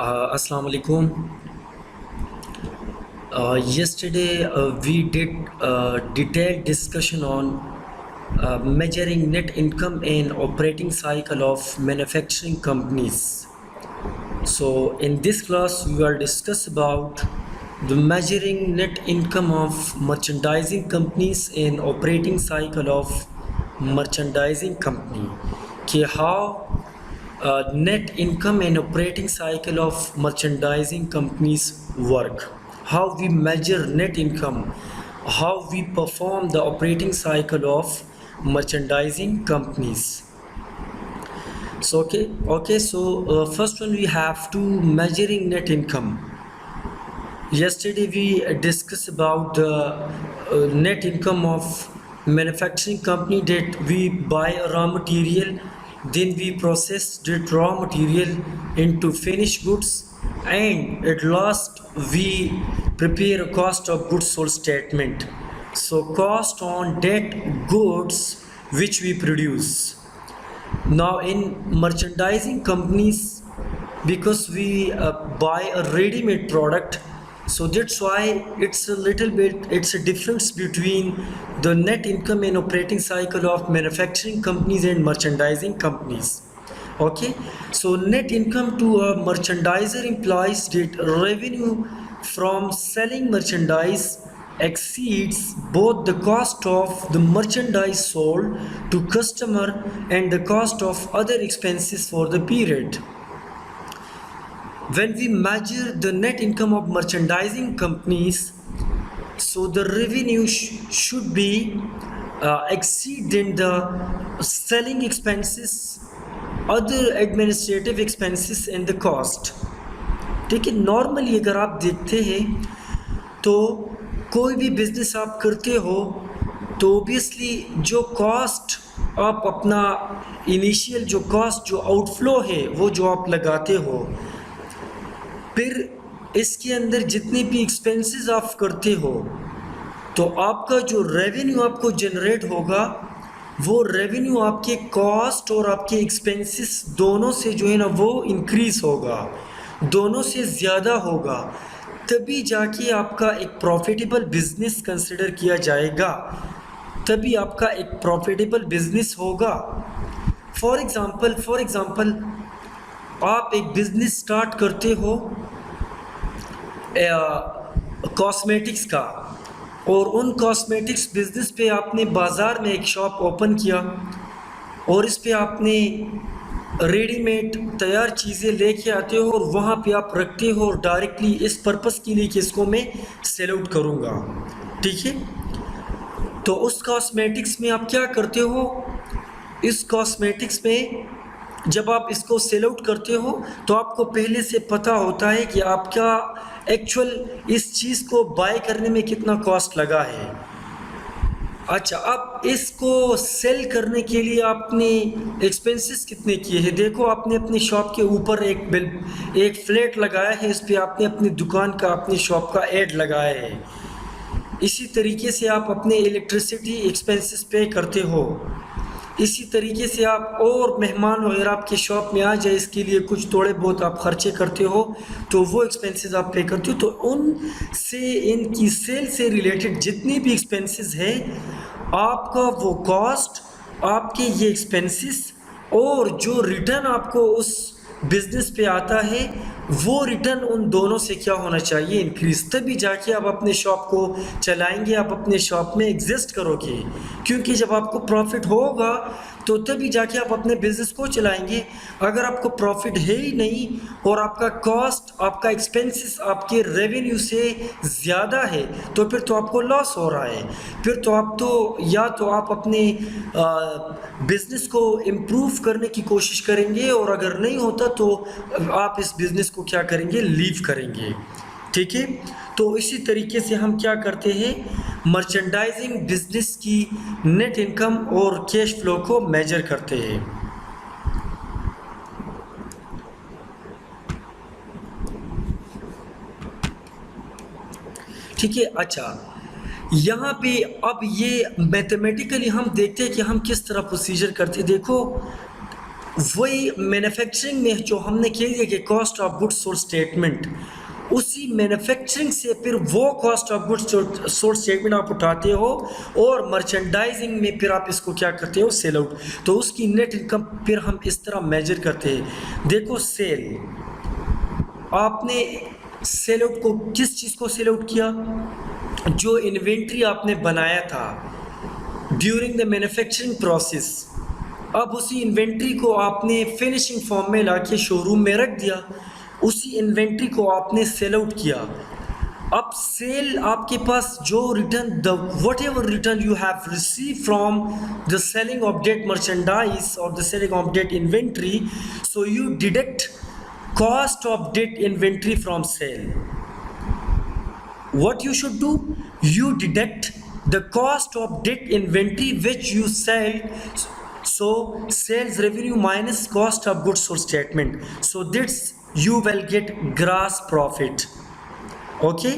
Assalamu alaikum. Yesterday we did detailed discussion on measuring net income and operating cycle of manufacturing companies. So in this class we will discuss about the measuring net income of merchandising companies and operating cycle of merchandising company. कि how net income and operating cycle of merchandising companies work, how we measure net income, how we perform the operating cycle of merchandising companies. So first one we have to measuring net income. Yesterday we discussed about the net income of manufacturing company, that we buy a raw material, then we process that raw material into finished goods, and at last we prepare a cost of goods sold statement. So cost on that goods which we produce. Now in merchandising companies, because we buy a ready-made product, so that's why it's a difference between the net income and operating cycle of manufacturing companies and merchandising companies. Okay, so net income to a merchandiser implies that revenue from selling merchandise exceeds both the cost of the merchandise sold to customer and the cost of other expenses for the period. When we measure the net income of merchandising companies, so the revenue should be exceeding the selling expenses, other administrative expenses and the cost. ठीक है, normally अगर आप देखते हैं तो कोई भी business आप करते हो तो ओबियसली जो कॉस्ट आप अपना इनिशियल जो कॉस्ट जो आउटफ्लो है वो जो आप लगाते हो, फिर इसके अंदर जितने भी एक्सपेंसेस आप करते हो, तो आपका जो रेवेन्यू आपको जनरेट होगा वो रेवेन्यू आपके कॉस्ट और आपके एक्सपेंसेस दोनों से जो है ना वो इंक्रीज़ होगा, दोनों से ज़्यादा होगा, तभी जाके आपका एक प्रॉफिटेबल बिजनेस कंसिडर किया जाएगा, तभी आपका एक प्रॉफिटेबल बिजनेस होगा। फॉर एग्ज़ाम्पल आप एक बिजनेस स्टार्ट करते हो कॉस्मेटिक्स का, और उन कॉस्मेटिक्स बिजनेस पे आपने बाज़ार में एक शॉप ओपन किया और इस पे आपने रेडीमेड तैयार चीज़ें लेके आते हो और वहाँ पे आप रखते हो और डायरेक्टली इस पर्पस के लिए कि इसको मैं सेल आउट करूँगा। ठीक है, तो उस कॉस्मेटिक्स में आप क्या करते हो, इस कॉस्मेटिक्स में जब आप इसको सेल आउट करते हो तो आपको पहले से पता होता है कि आपका एक्चुअल इस चीज़ को बाय करने में कितना कॉस्ट लगा है। अच्छा, अब इसको सेल करने के लिए आपने एक्सपेंसेस कितने किए हैं, देखो आपने अपनी शॉप के ऊपर एक फ्लैट लगाया है, इस पर आपने अपनी दुकान का अपनी शॉप का ऐड लगाया है। इसी तरीके से आप अपने इलेक्ट्रिसिटी एक्सपेंसेस पे करते हो, इसी तरीके से आप और मेहमान वगैरह आपके शॉप में आ जाए इसके लिए कुछ थोड़े बहुत आप खर्चे करते हो, तो वो एक्सपेंसेस आप पे करते हो। तो उन से इनकी सेल से रिलेटेड जितने भी एक्सपेंसेस है, आपका वो कॉस्ट, आपके ये एक्सपेंसेस और जो रिटर्न आपको उस बिज़नेस पे आता है, वो रिटर्न उन दोनों से क्या होना चाहिए, इंक्रीज, तभी जाके आप अपने शॉप को चलाएंगे, आप अपने शॉप में एग्जिस्ट करोगे, क्योंकि जब आपको प्रॉफिट होगा तो तभी जाके आप अपने बिज़नेस को चलाएंगे। अगर आपको प्रॉफिट है ही नहीं और आपका कॉस्ट, आपका एक्सपेंसेस आपके रेवेन्यू से ज़्यादा है, तो फिर तो आपको लॉस हो रहा है, फिर तो आप तो या तो आप अपने बिज़नेस को इम्प्रूव करने की कोशिश करेंगे, और अगर नहीं होता तो आप इस बिज़नेस को क्या करेंगे, लीव करेंगे। ठीक है, तो इसी तरीके से हम क्या करते हैं, मर्चेंडाइजिंग बिजनेस की नेट इनकम और कैश फ्लो को मेजर करते हैं। ठीक है, अच्छा यहाँ पे अब ये मैथमेटिकली हम देखते हैं कि हम किस तरह प्रोसीजर करते हैं। देखो वही मैन्युफैक्चरिंग में जो हमने कह दिया कि cost of goods sold statement, उसी मैन्युफैक्चरिंग से फिर वो cost of goods sold statement आप उठाते हो और मर्चेंडाइजिंग में फिर आप इसको क्या करते हो, सेल आउट। तो उसकी नेट इनकम फिर हम इस तरह मेजर करते हैं। देखो सेल, आपने सेल आउट को, किस चीज़ को सेल आउट किया, जो इन्वेंट्री आपने बनाया था ड्यूरिंग द मैन्युफैक्चरिंग प्रोसेस। अब उसी इन्वेंट्री को आपने फिनिशिंग फॉर्म में लाके शोरूम में रख दिया, उसी इन्वेंट्री को आपने सेल आउट किया। अब सेल आपके पास जो return, the whatever return you have received from the selling of that merchandise और the selling of that inventory, so you deduct cost of debt inventory from sale. What you should do, you deduct the cost of debt inventory which you sell, so sales revenue minus cost of goods sold statement, so this you will get gross profit. Okay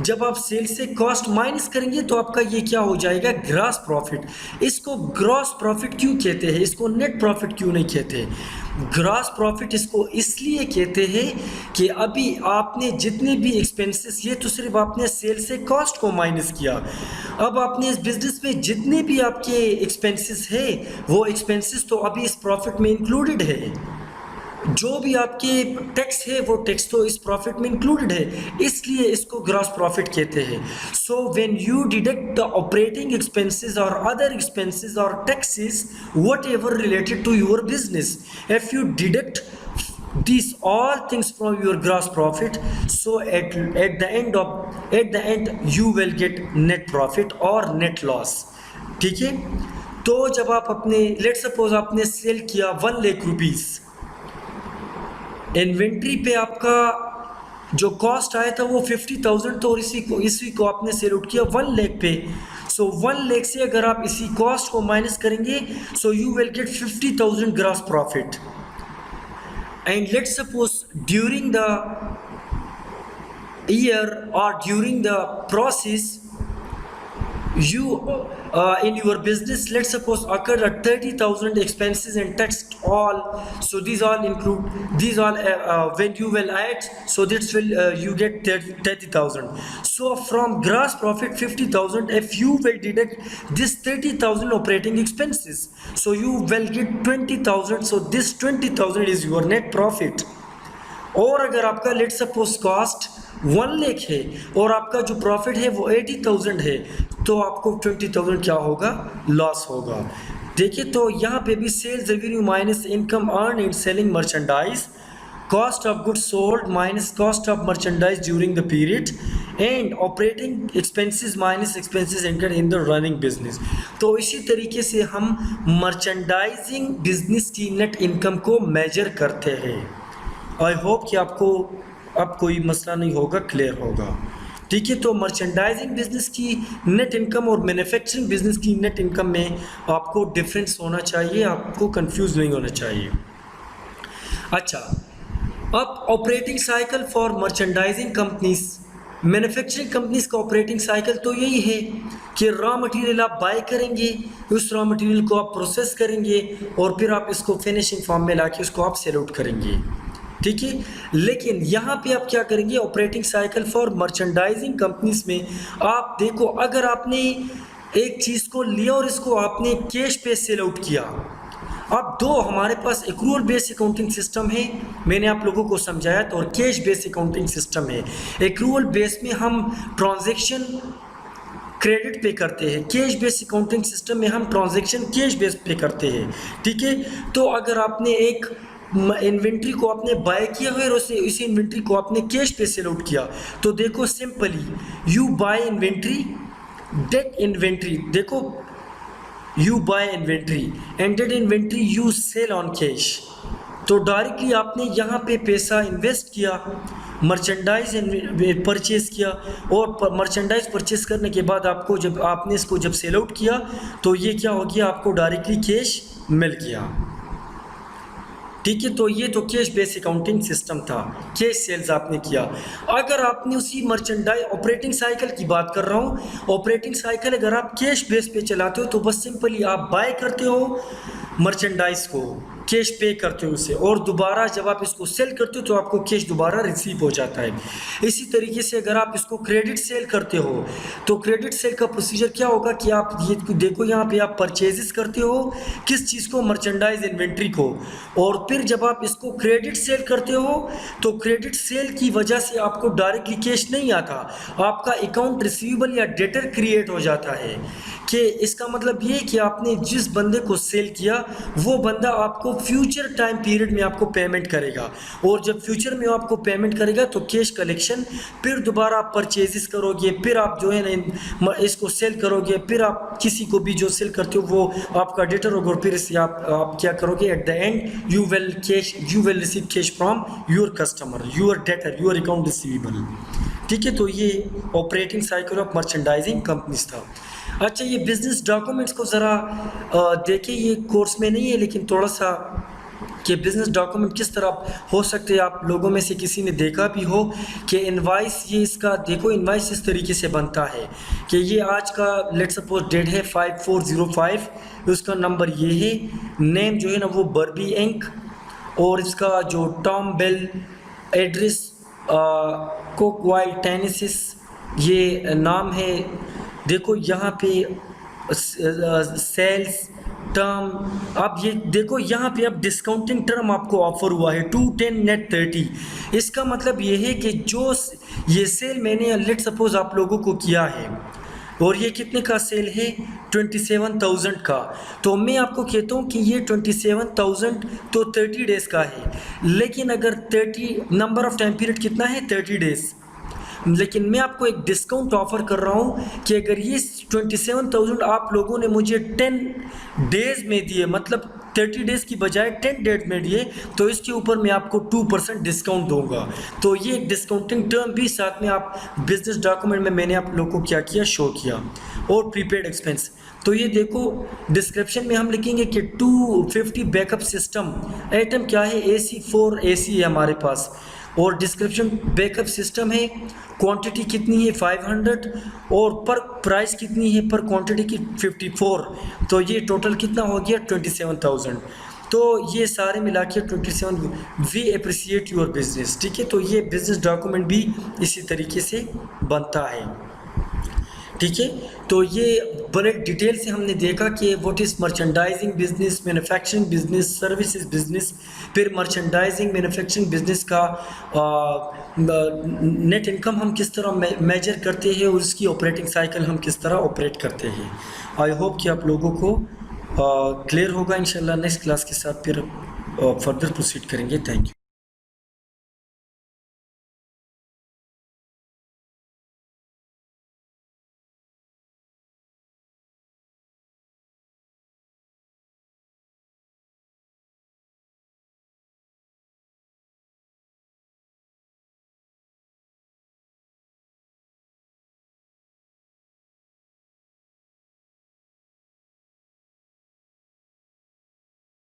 जब आप cell से cost minus करेंगे तो आपका ये क्या हो जाएगा, ग्रॉस प्रॉफिट। इसको ग्रॉस प्रॉफिट क्यों कहते हैं, इसको नेट प्रॉफिट क्यों नहीं कहते? ग्रॉस प्रॉफिट इसको इसलिए कहते हैं कि अभी आपने जितने भी एक्सपेंसेस, ये तो सिर्फ आपने सेल से कॉस्ट को माइनस किया, अब आपने इस बिजनेस में जितने भी आपके एक्सपेंसेस है वो एक्सपेंसेस तो अभी इस प्रॉफिट में इंक्लूडेड है। जो भी आपके टैक्स है वो टैक्स तो इस प्रॉफिट में इंक्लूडेड है, इसलिए इसको ग्रॉस प्रॉफिट कहते हैं। So when you deduct the operating expenses और अदर एक्सपेंसेस और taxes whatever related to your business, if you deduct these all things from your gross profit, so at the end you will get net profit or net loss। ठीक है, तो जब आप अपने, let suppose आपने cell किया 1 lakh rupees, inventory पे आपका जो कॉस्ट आया था वो 50,000, तो इसी को आपने सेल आउट किया 1 लाख पे। सो 1 लाख से अगर आप इसी कॉस्ट को माइनस करेंगे, so you will get 50,000 gross profit. And let's suppose during the year और during the process you in your business, let's suppose occurred at 30,000 expenses and tax all, so these all include, these all when you will add, so this will you get 30,000. So from gross profit 50,000, if you will deduct this 30,000 operating expenses, so you will get 20,000, so this 20,000 is your net profit। और अगर आपका let suppose cost 1 lakh है और आपका जो profit है वो 80,000 है, तो आपको 20,000 क्या होगा, लॉस होगा। देखिए, तो यहाँ पे भी sales revenue minus income earn in selling merchandise, cost of goods sold minus cost of merchandise during the period, and operating expenses minus expenses incurred in the running business. तो इसी तरीके से हम मर्चेंडाइजिंग बिजनेस की net income को measure करते हैं। I hope कि आपको अब कोई मसला नहीं होगा, क्लियर होगा। ठीक है, तो मर्चेंडाइजिंग बिजनेस की नेट इनकम और मैन्युफैक्चरिंग बिजनेस की नेट इनकम में आपको डिफरेंस होना चाहिए, आपको कंफ्यूज नहीं होना चाहिए। अच्छा, अब operating cycle for merchandising companies, manufacturing companies का ऑपरेटिंग साइकिल तो यही है कि रॉ मटेरियल आप बाय करेंगे, उस रॉ मटेरियल को आप प्रोसेस करेंगे और फिर आप इसको फिनिशिंग फॉर्म में लाके उसको आप सेल आउट करेंगे। ठीक है, लेकिन यहाँ पे आप क्या करेंगे, operating cycle for merchandising companies में आप देखो, अगर आपने एक चीज़ को लिया और इसको आपने कैश पे सेल आउट किया, अब दो हमारे पास एक्रूअल बेस अकाउंटिंग सिस्टम है, मैंने आप लोगों को समझाया, तो और कैश बेस अकाउंटिंग सिस्टम है। एक्रूअल बेस में हम ट्रांजैक्शन क्रेडिट पे करते हैं, कैश बेस अकाउंटिंग सिस्टम में हम ट्रांजैक्शन कैश बेस पे करते हैं। ठीक है, तो अगर आपने एक इन्वेंट्री को आपने बाय किया है और उसी इन्वेंट्री को आपने कैश पे सेल आउट किया, तो देखो simply you buy inventory, that inventory, देखो you buy inventory and that inventory you sell on cash. तो डायरेक्टली आपने यहाँ पे पैसा इन्वेस्ट किया, मर्चेंडाइज परचेज़ किया, और मर्चेंडाइज परचेज़ करने के बाद आपको जब आपने इसको जब सेल आउट किया तो ये क्या हो गया, आपको डायरेक्टली कैश मिल गया। ठीक है, तो ये तो कैश बेस अकाउंटिंग सिस्टम था, कैश सेल्स आपने किया। अगर आपने उसी मर्चेंडाइज, ऑपरेटिंग साइकिल की बात कर रहा हूँ, ऑपरेटिंग साइकिल अगर आप कैश बेस पे चलाते हो तो बस सिंपली आप बाय करते हो मर्चेंडाइज को, कैश पे करते हो उसे, और दोबारा जब आप इसको सेल करते हो तो आपको कैश दोबारा रिसीव हो जाता है। इसी तरीके से अगर आप इसको क्रेडिट सेल करते हो तो क्रेडिट सेल का प्रोसीजर क्या होगा कि आप ये देखो यहाँ पे आप परचेजेस करते हो किस चीज़ को, मर्चेंडाइज इन्वेंट्री को, और फिर जब आप इसको क्रेडिट सेल करते हो तो क्रेडिट सेल की वजह से आपको डायरेक्टली कैश नहीं आता, आपका अकाउंट रिसीवेबल या डेटर क्रिएट हो जाता है। कि इसका मतलब ये कि आपने जिस बंदे को सेल किया वो बंदा आपको फ्यूचर टाइम पीरियड में आपको पेमेंट करेगा, और जब फ्यूचर में आपको पेमेंट करेगा तो कैश कलेक्शन, फिर दोबारा आप परचेजेस करोगे, फिर आप जो है ना इसको सेल करोगे, फिर आप किसी को भी जो सेल करते हो वो आपका डेटर होगा, और फिर इससे आप क्या करोगे, at the end you will receive cash from your customer, your debtor, your account receivable. ठीक है, तो ये operating cycle of merchandising companies था। अच्छा, ये बिजनेस डॉक्यूमेंट्स को ज़रा देखिए, ये कोर्स में नहीं है लेकिन थोड़ा सा कि बिज़नेस डॉक्यूमेंट किस तरह हो सकते हैं। आप लोगों में से किसी ने देखा भी हो कि इनवाइस, ये इसका देखो इनवाइस इस तरीके से बनता है कि ये आज का लेट्स सपोज डेट है 5405, उसका नंबर ये है, नेम जो है ना वो बर्बी इंक, और इसका जो टॉम बेल एड्रेस कोकवाइल टेनेसिस ये नाम है। देखो यहाँ पे सेल्स टर्म, आप ये देखो यहाँ पे अब डिस्काउंटिंग टर्म आपको ऑफर हुआ है 210 नेट 30। इसका मतलब ये है कि जो ये सेल मैंने लेट सपोज आप लोगों को किया है, और ये कितने का सेल है, 27,000 का, तो मैं आपको कहता हूँ कि ये 27,000 तो 30 डेज़ का है, लेकिन अगर 30 नंबर ऑफ टाइम पीरियड कितना है, 30 डेज़, लेकिन मैं आपको एक डिस्काउंट ऑफर कर रहा हूँ कि अगर ये 27,000 आप लोगों ने मुझे 10 डेज़ में दिए, मतलब 30 डेज़ की बजाय 10 डेज में दिए, तो इसके ऊपर मैं आपको 2% डिस्काउंट दूंगा। तो ये डिस्काउंटिंग टर्म भी साथ में आप बिजनेस डॉक्यूमेंट में मैंने आप लोगों को क्या किया, शो किया। और प्रीपेड एक्सपेंस, तो ये देखो डिस्क्रिप्शन में हम लिखेंगे कि 250 बैकअप सिस्टम आइटम क्या है, AC4 AC है हमारे पास, और डिस्क्रिप्शन बैकअप सिस्टम है, क्वांटिटी कितनी है 500, और पर प्राइस कितनी है पर क्वांटिटी की 54, तो ये टोटल कितना हो गया 27,000। तो ये सारे मिला के 27। We appreciate your business. ठीक है, तो ये बिजनेस डॉक्यूमेंट भी इसी तरीके से बनता है। ठीक है, तो ये बड़े डिटेल से हमने देखा कि what is merchandising business, manufacturing business, services business, फिर मर्चेंडाइजिंग मैन्युफैक्चरिंग बिजनेस का नेट इनकम हम किस तरह मेजर करते हैं, और उसकी ऑपरेटिंग साइकिल हम किस तरह ऑपरेट करते हैं। आई होप कि आप लोगों को क्लियर होगा। इंशाल्लाह नेक्स्ट क्लास के साथ फिर फर्दर प्रोसीड करेंगे। Thank you.